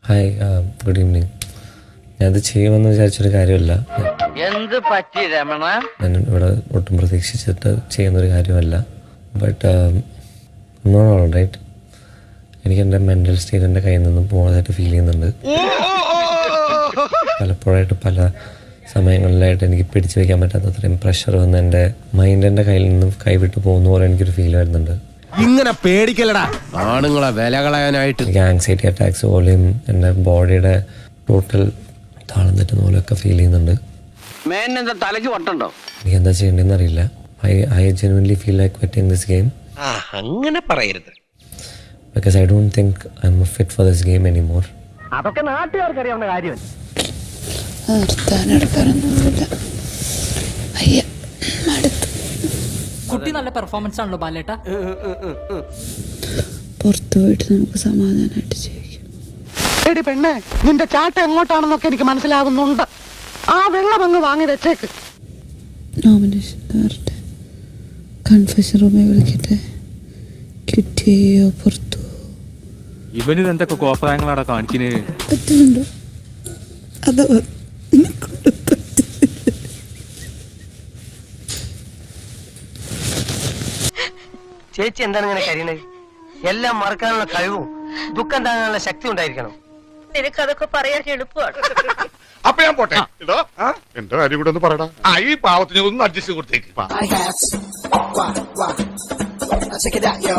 Hi, good evening. ഞാനത് ചെയ്യുമെന്ന് വിചാരിച്ചൊരു കാര്യമല്ല. എന്ത് പറ്റി രമണ? ഞാൻ ഇവിടെ ഒട്ടും പ്രതീക്ഷിച്ചിട്ട് ചെയ്യുന്നൊരു കാര്യമല്ല. But not all right. എനിക്ക് എൻ്റെ മെൻ്റൽ സ്റ്റേറ്റ് എൻ്റെ കയ്യിൽ നിന്നും പോകുന്നതായിട്ട് ഫീൽ ചെയ്യുന്നുണ്ട്. പലപ്പോഴായിട്ട് പല സമയങ്ങളിലായിട്ട് എനിക്ക് പിടിച്ചു വയ്ക്കാൻ പറ്റാത്ത അത്രയും പ്രഷർ വന്ന് എൻ്റെ മൈൻഡ് എൻ്റെ കയ്യിൽ നിന്നും കൈവിട്ട് പോകുന്ന പോലെ എനിക്കൊരു ഫീൽ വരുന്നുണ്ട്. ഇങ്ങനെ പേടിക്കലടാ ആണുങ്ങളെ വില കളയാനായിട്ട്. എനിക്ക് ആങ്സൈറ്റി അറ്റാക്സ് പോലെയും എൻ്റെ ബോഡിയുടെ ടോട്ടൽ താളം തെറ്റുന്ന പോലെയൊക്കെ ഫീൽ ചെയ്യുന്നുണ്ട്. തലയ്ക്ക് വട്ടുണ്ടോ? എനിക്ക് എന്താ ചെയ്യേണ്ടതെന്ന് അറിയില്ല. I genuinely feel like quitting this game. അങ്ങനെ പറയരുത്. Because I don't think I'm fit for this game anymore. അതൊക്കെ നാട്ടുകാർക്ക് അറിയാവുന്ന കാര്യം. കുട്ടി നല്ല പെർഫോമൻസ് ആണല്ലോ ബാലേട്ട. പുറത്തു പോയിട്ട് നമുക്ക് സമാധാനമായിട്ട് ജീവിക്കാം. എടി പെണ്ണെ, നിന്റെ ചാട്ട എങ്ങോട്ടാണെന്നൊക്കെ എനിക്ക് മനസ്സിലാകുന്നുണ്ട്. ആ വെള്ളം അങ്ങ് വാങ്ങി വെച്ചേക്ക്. നോമിനേഷൻ വരട്ടെ, കൺഫെഷൻ റൂമിൽ വിളിക്കട്ടെ, കിട്ടിയോ പുറത്തു. ഇവന് എന്തൊക്കെ കോപ്രായങ്ങളാണ് കാണിക്കുന്നത്? പറ്റുന്നുണ്ടോ? അത് നിനക്കൊണ്ട് ചേച്ചി എന്താണ് ഇങ്ങനെ കരീണത്? എല്ലാം മറക്കാനുള്ള കഴിവും ദുഃഖം താങ്ങാനുള്ള ശക്തി ഉണ്ടായിരിക്കണം. നിനക്കതൊക്കെ പറയാൻ എളുപ്പമാണ്. അപ്പൊ ഞാൻ പോട്ടെ. എന്റെ കാര്യം കൂടെ ഒന്ന് പറയടാ. ഈ പാവത്തിന് ഒന്ന് അഡ്ജസ്റ്റ് കൊടുത്തേക്ക്. Check it out, yo.